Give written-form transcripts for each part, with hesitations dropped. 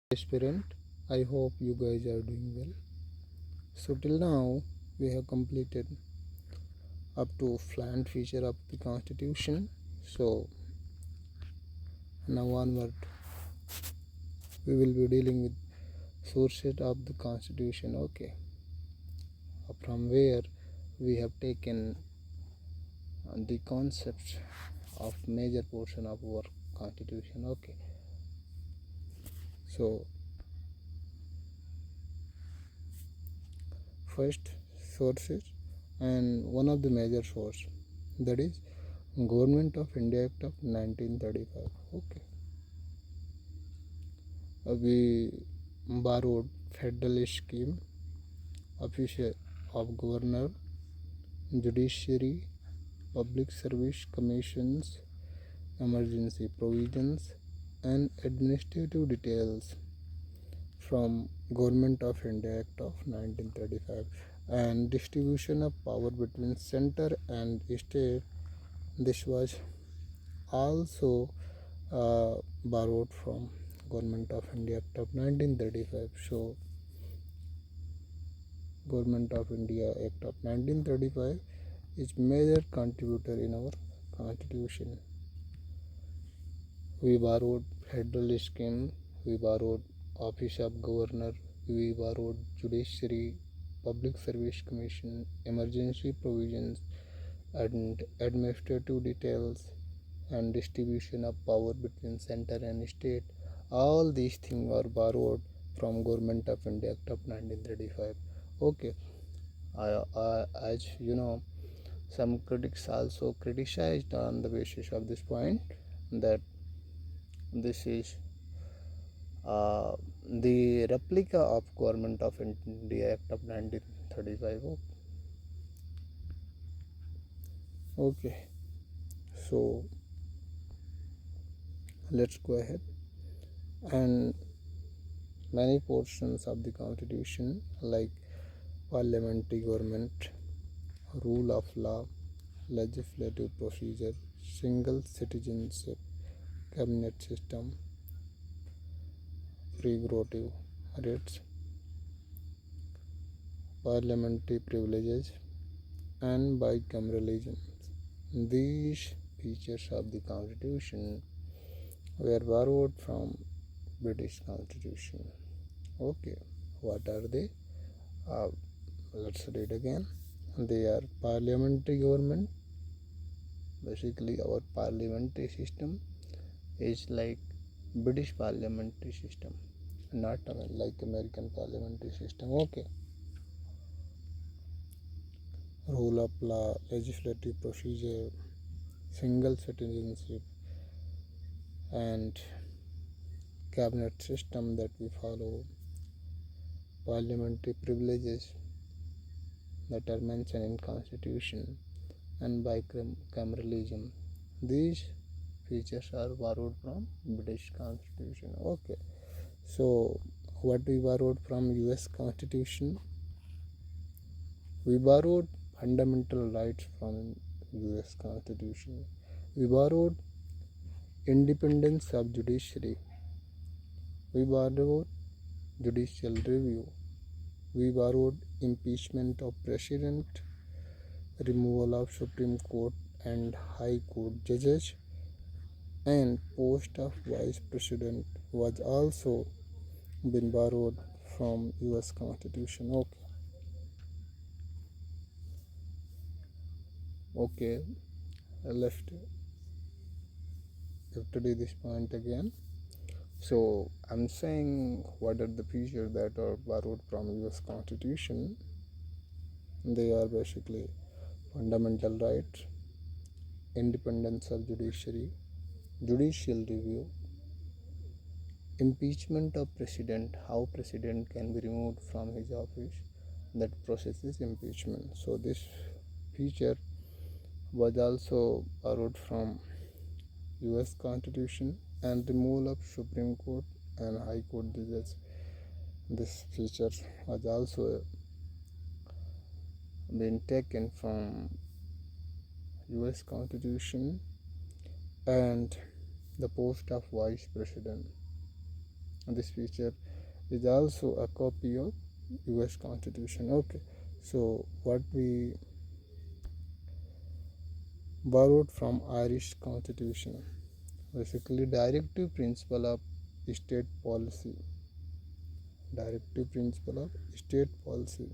Aspirant, I hope you guys are doing well. So till now we have completed up to fluent feature of the constitution. So now onward we will be dealing with sources of the constitution. Okay, from where we have taken the concepts of major portion of our constitution. Okay, so first sources, and one of the major source, that is Government of India Act of 1935. Okay, we borrowed federalist scheme, office of governor, judiciary, public service commissions, emergency provisions, and administrative details from Government of India Act of 1935, and distribution of power between center and state. This was also borrowed from Government of India Act of 1935. So Government of India Act of 1935 is major contributor in our constitution. We borrowed federal scheme, we borrowed office of governor, we borrowed judiciary, public service commission, emergency provisions, and administrative details, and distribution of power between center and state. All these things are borrowed from Government of India Act of 1935. Okay, as you know, some critics also criticized on the basis of this point that this is the replica of Government of India Act of 1935. Okay, so let's go ahead. And many portions of the constitution like parliamentary government, rule of law, legislative procedure, single citizenship, cabinet system, prerogative rights, parliamentary privileges, and bicameralism. These features of the constitution were borrowed from British constitution. Okay, what are they? Let's read again. They are parliamentary government. Basically our parliamentary system is like British parliamentary system, not like American parliamentary system. Okay, rule of law, legislative procedure, single citizenship, and cabinet system that we follow, parliamentary privileges that are mentioned in constitution, and bicameralism. These features are borrowed from British constitution. Okay, so what we borrowed from US constitution? We borrowed fundamental rights from US constitution. We borrowed independence of judiciary. We borrowed judicial review. We borrowed impeachment of president, removal of Supreme Court and High Court judges, and post of vice president was also been borrowed from US constitution. Okay, let's study this point again. So I'm saying what are the features that are borrowed from US constitution. They are basically fundamental rights, independence of judiciary, judicial review, impeachment of president, how president can be removed from his office, that process is impeachment. So this feature was also borrowed from US constitution, and removal of Supreme Court and High Court judges. This feature was also been taken from US constitution, and the post of vice president. This feature is also a copy of US Constitution. Okay, so what we borrowed from Irish Constitution, basically directive principle of state policy, directive principle of state policy,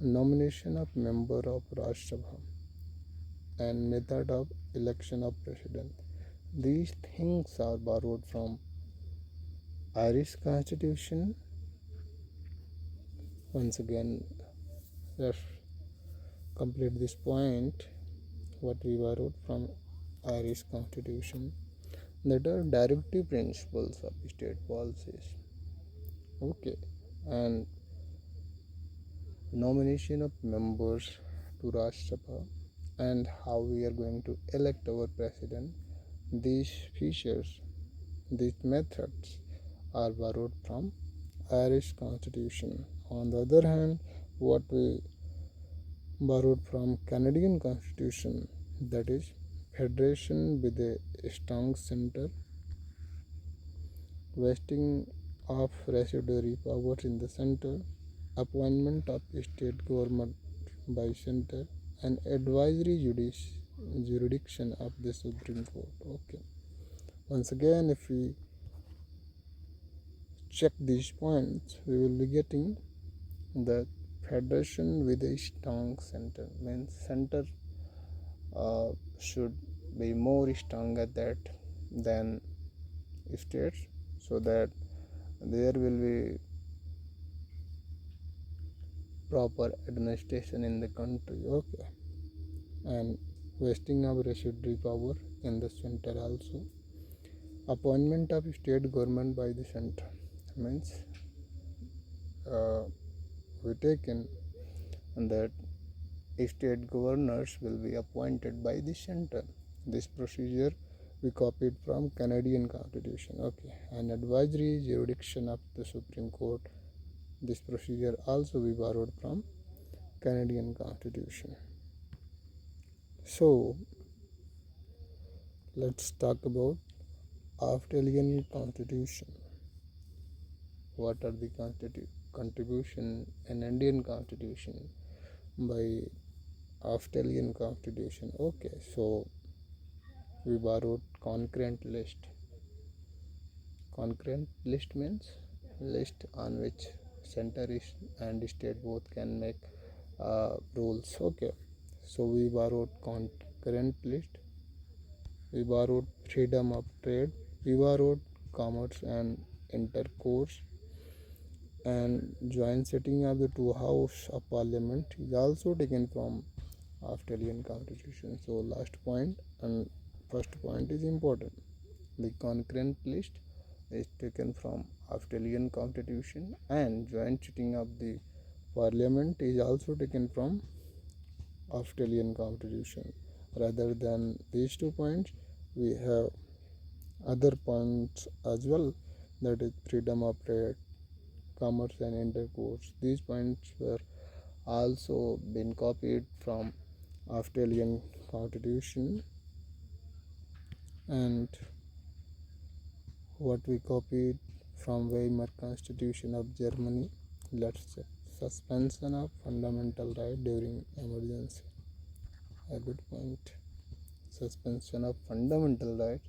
nomination of member of Rajya Sabha, and method of election of president. These things are borrowed from Irish Constitution. Once again, let's complete this point. What we borrowed from Irish Constitution, that are directive principles of state policies. Okay, and nomination of members to Rajya Sabha and how we are going to elect our president. These features, these methods are borrowed from Irish Constitution. On the other hand, what we borrowed from Canadian Constitution, that is federation with a strong center, vesting of residuary powers in the center, appointment of state government by center, and advisory jurisdiction of the Supreme Court. Okay. Once again, if we check these points, we will be getting the federation with a strong center. Means center should be more stronger that than states, so that there will be proper administration in the country. Okay, and vesting of residuary power in the center also. Appointment of state government by the center means we taken that state governors will be appointed by the center. This procedure we copied from Canadian Constitution. Okay, and advisory jurisdiction of the Supreme Court. This procedure also we borrowed from Canadian Constitution. So let's talk about Australian Constitution. What are the contribution in Indian Constitution by Australian Constitution? Okay, so we borrowed concurrent list. Concurrent list means list on which center and state both can make rules. Okay, so we borrowed concurrent list. We borrowed freedom of trade. We borrowed commerce and intercourse, and joint sitting of the two house of parliament is also taken from Australian Constitution. So last point and first point is important. The concurrent list is taken from Australian Constitution, and joint sitting of the parliament is also taken from Australian Constitution. Rather than these 2 points, we have other points as well, that is freedom of trade, commerce and intercourse. These points were also been copied from Australian Constitution. And what we copied from Weimar Constitution of Germany. Let's check. Suspension of fundamental right during emergency. A good point. Suspension of fundamental right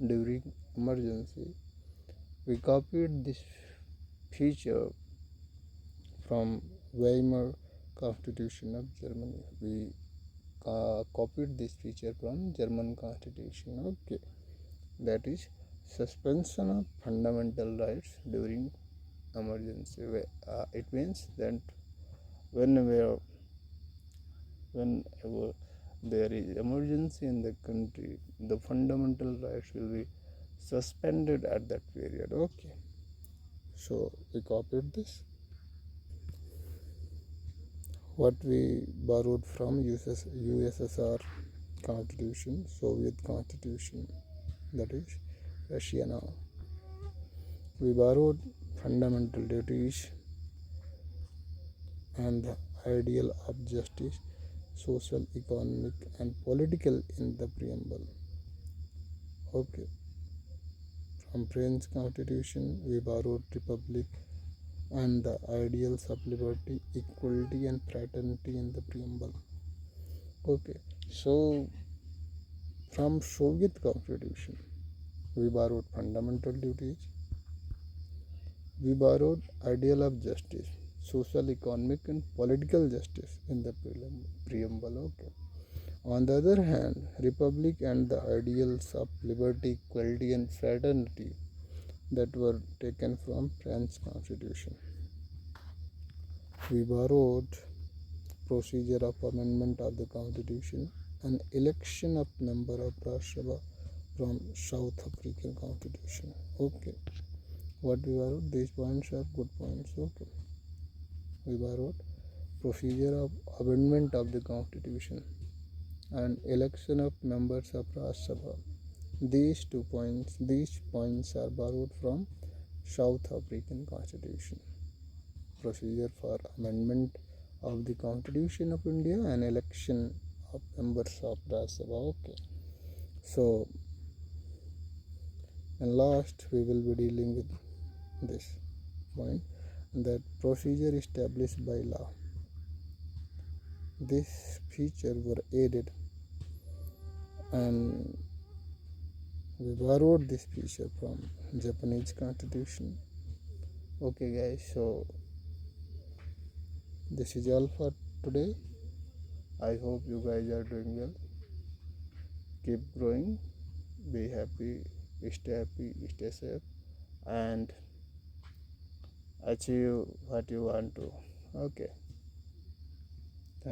during emergency. We copied this feature from Weimar Constitution of Germany. We copied this feature from German Constitution. Okay, that is suspension of fundamental rights during emergency. It means that whenever there is emergency in the country, the fundamental rights will be suspended at that period. Okay, so we copied this. What we borrowed from USSR Constitution, Soviet Constitution, that is Russia now. We borrowed fundamental duties and the ideal of justice, social, economic and political in the preamble. Okay, From French Constitution, we borrowed republic and the ideals of liberty, equality, and fraternity in the preamble. Okay, so from Soviet Constitution, we borrowed fundamental duties. We borrowed ideal of justice, social, economic, and political justice in the preamble. Okay. On the other hand, republic and the ideals of liberty, equality, and fraternity that were taken from French Constitution. We borrowed procedure of amendment of the Constitution and election of member of Rashtra Sabha from South African Constitution. Okay. What we borrowed? These points are good points. Okay. We borrowed procedure of amendment of the Constitution and election of members of Rashtra Sabha. These points are borrowed from South African Constitution. Procedure for amendment of the Constitution of India and election of members of Rashtra Sabha. Okay. So, and last we will be dealing with this point, that procedure established by law. This feature were added and we borrowed this feature from Japanese Constitution. Okay guys, so this is all for today. I hope you guys are doing well. Keep growing, be happy, stay safe, and achieve what you want to. Okay.